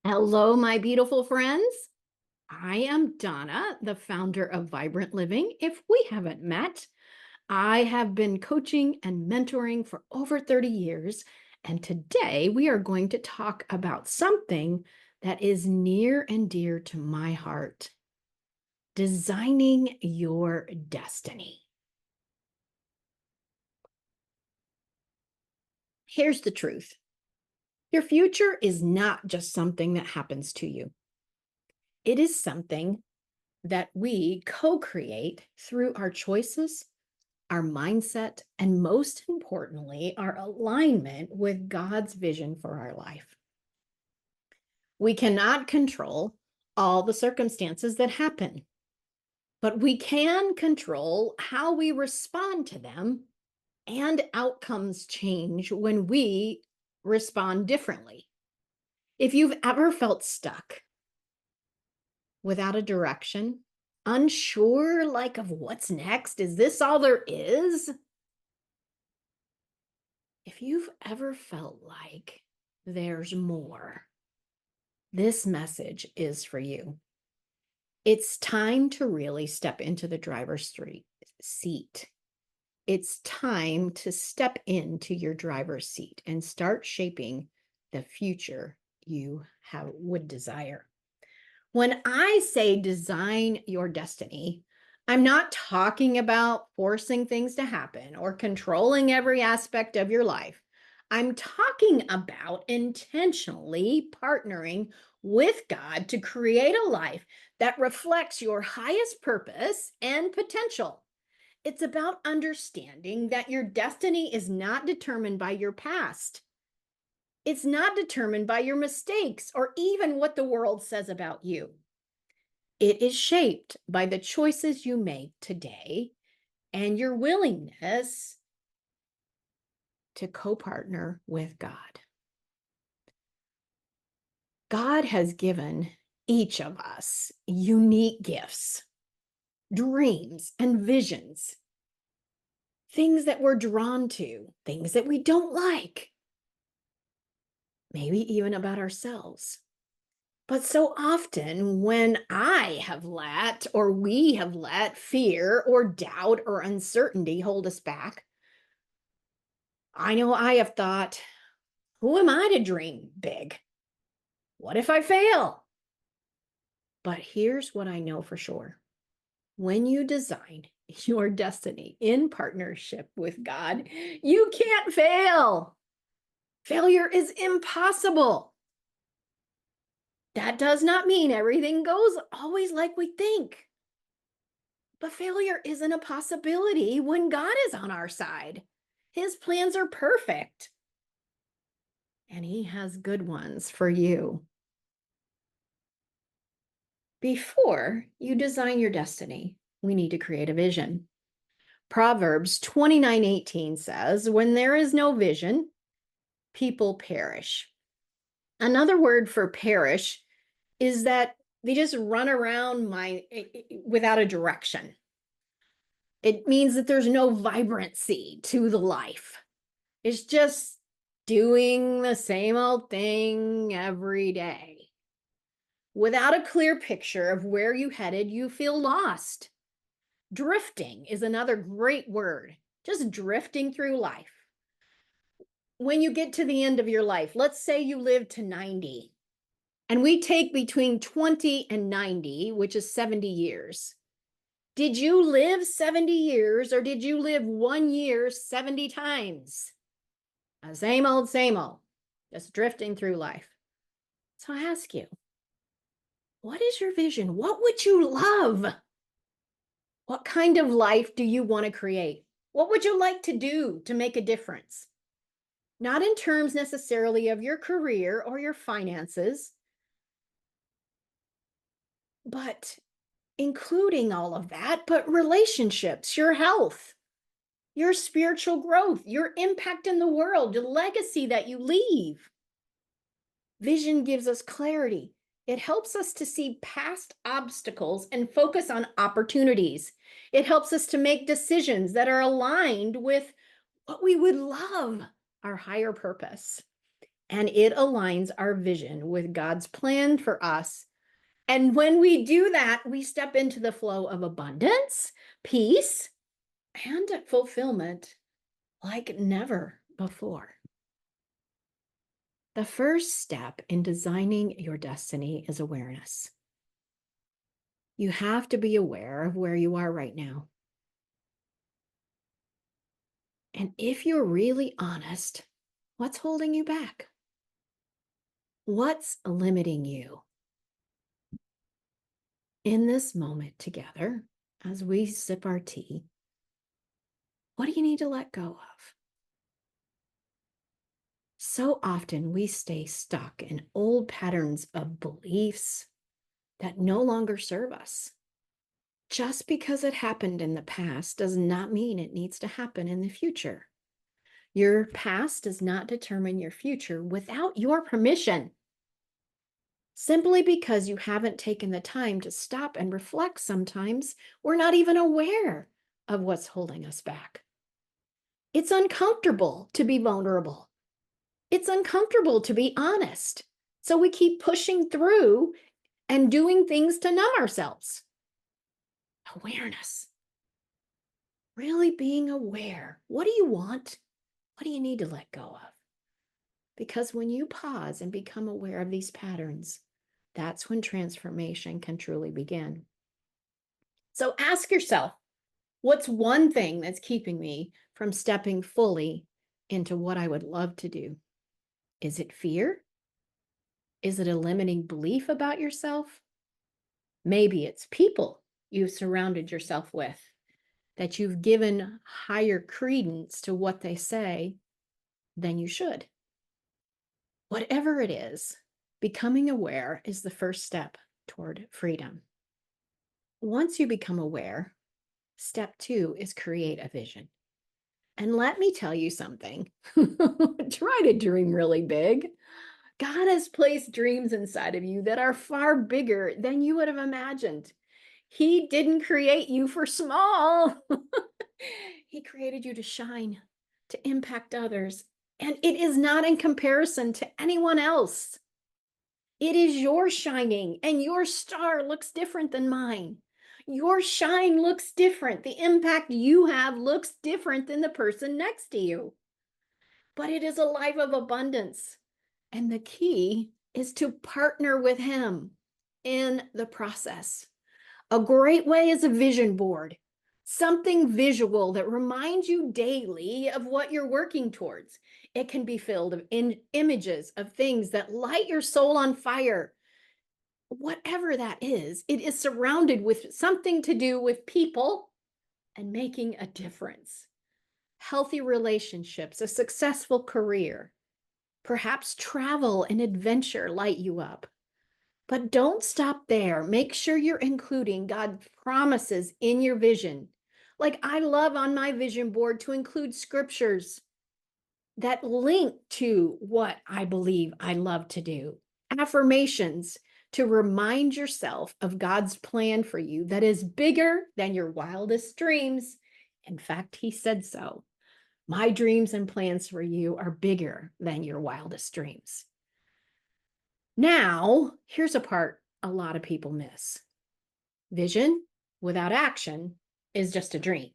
Hello, my beautiful friends. I am Donna, the founder of Vibrant Living. If we haven't met, I have been coaching and mentoring for over 30 years. And today we are going to talk about something that is near and dear to my heart: designing your destiny. Here's the truth: your future is not just something that happens to you, it is something that we co create through our choices, our mindset, and most importantly, our alignment with God's vision for our life. We cannot control all the circumstances that happen, but we can control how we respond to them, and outcomes change when we respond differently. If you've ever felt stuck, without a direction, unsure like of what's next, is this all there is? If you've ever felt like there's more, this message is for you. It's time to really step into the seat. It's time to step into your driver's seat and start shaping the future you would desire. When I say design your destiny, I'm not talking about forcing things to happen or controlling every aspect of your life. I'm talking about intentionally partnering with God to create a life that reflects your highest purpose and potential. It's about understanding that your destiny is not determined by your past. It's not determined by your mistakes or even what the world says about you. It is shaped by the choices you make today and your willingness to co-partner with God. God has given each of us unique gifts, dreams, and visions, things that we're drawn to, things that we don't like, maybe even about ourselves. But so often, when I have let, or we have let fear or doubt or uncertainty hold us back, I know I have thought, who am I to dream big? What if I fail? But here's what I know for sure: when you design your destiny in partnership with God, you can't fail. Failure is impossible. That does not mean everything goes always like we think. But failure isn't a possibility when God is on our side. His plans are perfect, and He has good ones for you. Before you design your destiny, we need to create a vision. Proverbs 29:18 says, "When there is no vision, people perish." Another word for perish is that they just run around without a direction. It means that there's no vibrancy to the life. It's just doing the same old thing every day. Without a clear picture of where you headed, you feel lost. Drifting is another great word, just drifting through life. When you get to the end of your life, let's say you live to 90, and we take between 20 and 90, which is 70 years. Did you live 70 years, or did you live 1 year 70 times? Same old, just drifting through life. So I ask you, what is your vision? What would you love? What kind of life do you want to create? What would you like to do to make a difference? Not in terms necessarily of your career or your finances, but including all of that, but relationships, your health, your spiritual growth, your impact in the world, the legacy that you leave. Vision gives us clarity. It helps us to see past obstacles and focus on opportunities. It helps us to make decisions that are aligned with what we would love, our higher purpose. and it aligns our vision with God's plan for us. And when we do that, we step into the flow of abundance, peace, and fulfillment like never before. The first step in designing your destiny is awareness. You have to be aware of where you are right now. And if you're really honest, what's holding you back? What's limiting you? In this moment together, as we sip our tea, what do you need to let go of? So often we stay stuck in old patterns of beliefs that no longer serve us. Just because it happened in the past does not mean it needs to happen in the future. Your past does not determine your future without your permission. Simply because you haven't taken the time to stop and reflect, sometimes we're not even aware of what's holding us back. It's uncomfortable to be vulnerable. It's uncomfortable to be honest. So we keep pushing through and doing things to numb ourselves. Awareness. Really being aware. What do you want? What do you need to let go of? Because when you pause and become aware of these patterns, that's when transformation can truly begin. So ask yourself, what's one thing that's keeping me from stepping fully into what I would love to do? Is it fear? Is it a limiting belief about yourself? Maybe it's people you've surrounded yourself with, that you've given higher credence to what they say than you should. Whatever it is, becoming aware is the first step toward freedom. Once you become aware, step 2 is create a vision. And let me tell you something. Try to dream really big. God has placed dreams inside of you that are far bigger than you would have imagined. He didn't create you for small. He created you to shine, to impact others. And it is not in comparison to anyone else. It is your shining, and your star looks different than mine. Your shine looks different. The impact you have looks different than the person next to you. But it is a life of abundance. And the key is to partner with Him in the process. A great way is a vision board, something visual that reminds you daily of what you're working towards. It can be filled of images of things that light your soul on fire. Whatever that is, it is surrounded with something to do with people and making a difference. Healthy relationships, a successful career, perhaps travel and adventure light you up. But don't stop there. Make sure you're including God's promises in your vision. Like I love on my vision board to include scriptures that link to what I believe I love to do. Affirmations to remind yourself of God's plan for you that is bigger than your wildest dreams. In fact, He said so. My dreams and plans for you are bigger than your wildest dreams. Now, here's a part a lot of people miss. Vision without action is just a dream.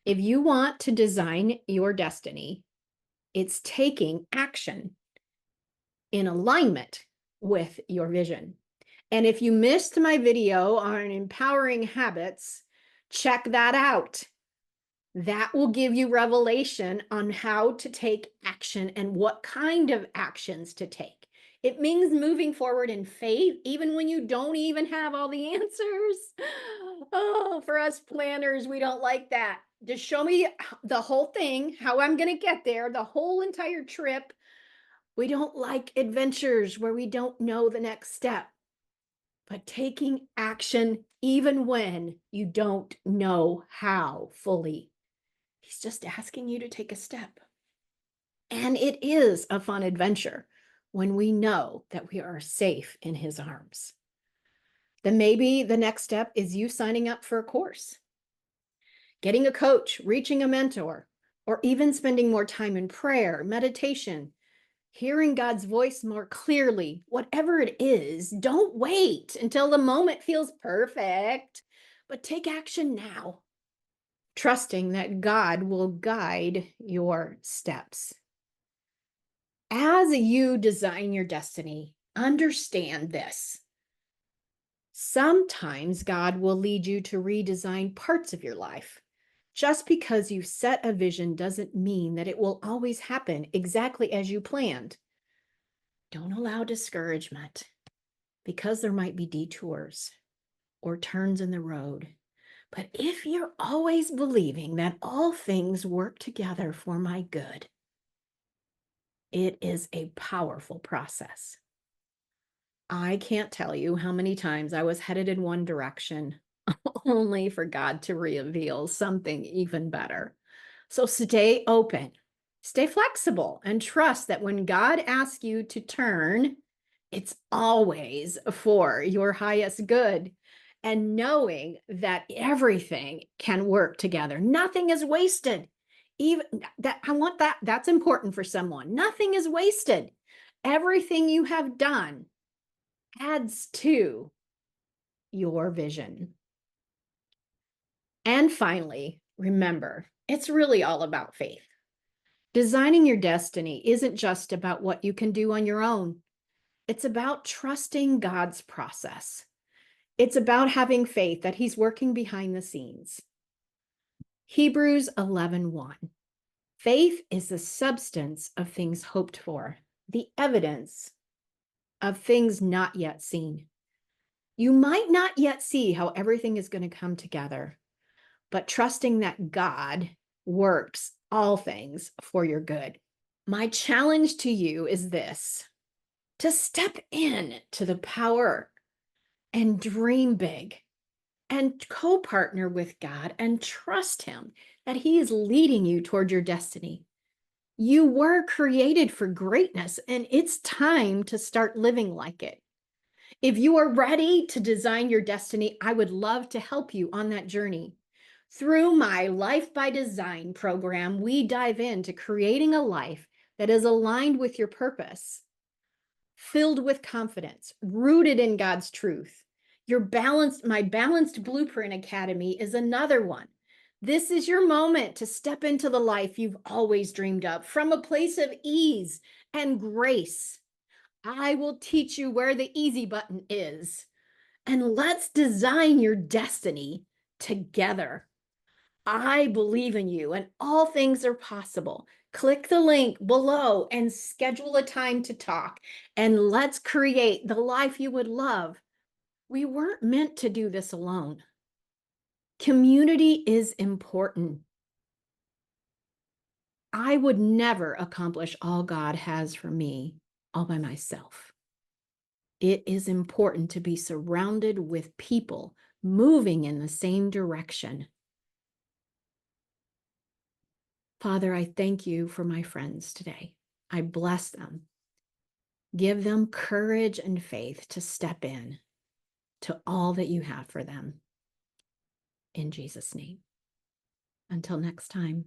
If you want to design your destiny, it's taking action in alignment with your vision. And if you missed my video on empowering habits, check that out. That will give you revelation on how to take action and what kind of actions to take. It means moving forward in faith, even when you don't even have all the answers. Oh, for us planners, we don't like that. Just show me the whole thing, how I'm going to get there, the whole entire trip. We don't like adventures where we don't know the next step. But taking action, even when you don't know how fully, He's just asking you to take a step. And it is a fun adventure when we know that we are safe in His arms. Then maybe the next step is you signing up for a course, getting a coach, reaching a mentor, or even spending more time in prayer, meditation, hearing God's voice more clearly, whatever it is. Don't wait until the moment feels perfect, but take action now, trusting that God will guide your steps. As you design your destiny, understand this. Sometimes God will lead you to redesign parts of your life. Just because you set a vision doesn't mean that it will always happen exactly as you planned. Don't allow discouragement because there might be detours or turns in the road. But if you're always believing that all things work together for my good, it is a powerful process. I can't tell you how many times I was headed in one direction, only for God to reveal something even better. So stay open, stay flexible, and trust that when God asks you to turn, it's always for your highest good. And knowing that everything can work together, nothing is wasted. Even that, I want that, that's important for someone. Nothing is wasted. Everything you have done adds to your vision. And finally, remember, it's really all about faith. Designing your destiny isn't just about what you can do on your own. It's about trusting God's process. It's about having faith that He's working behind the scenes. Hebrews 11:1. Faith is the substance of things hoped for, the evidence of things not yet seen. You might not yet see how everything is going to come together, but trusting that God works all things for your good. My challenge to you is this: to step in to the power and dream big and co-partner with God and trust Him that He is leading you toward your destiny. You were created for greatness, and it's time to start living like it. If you are ready to design your destiny, I would love to help you on that journey. Through my Life by Design program, we dive into creating a life that is aligned with your purpose, filled with confidence, rooted in God's truth. My Balanced Blueprint Academy is another one. This is your moment to step into the life you've always dreamed of from a place of ease and grace. I will teach you where the easy button is, and let's design your destiny together. I believe in you, and all things are possible. Click the link below and schedule a time to talk, and let's create the life you would love. We weren't meant to do this alone. Community is important. I would never accomplish all God has for me all by myself. It is important to be surrounded with people moving in the same direction. Father, I thank you for my friends today. I bless them. Give them courage and faith to step in to all that you have for them. In Jesus' name. Until next time,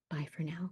bye for now.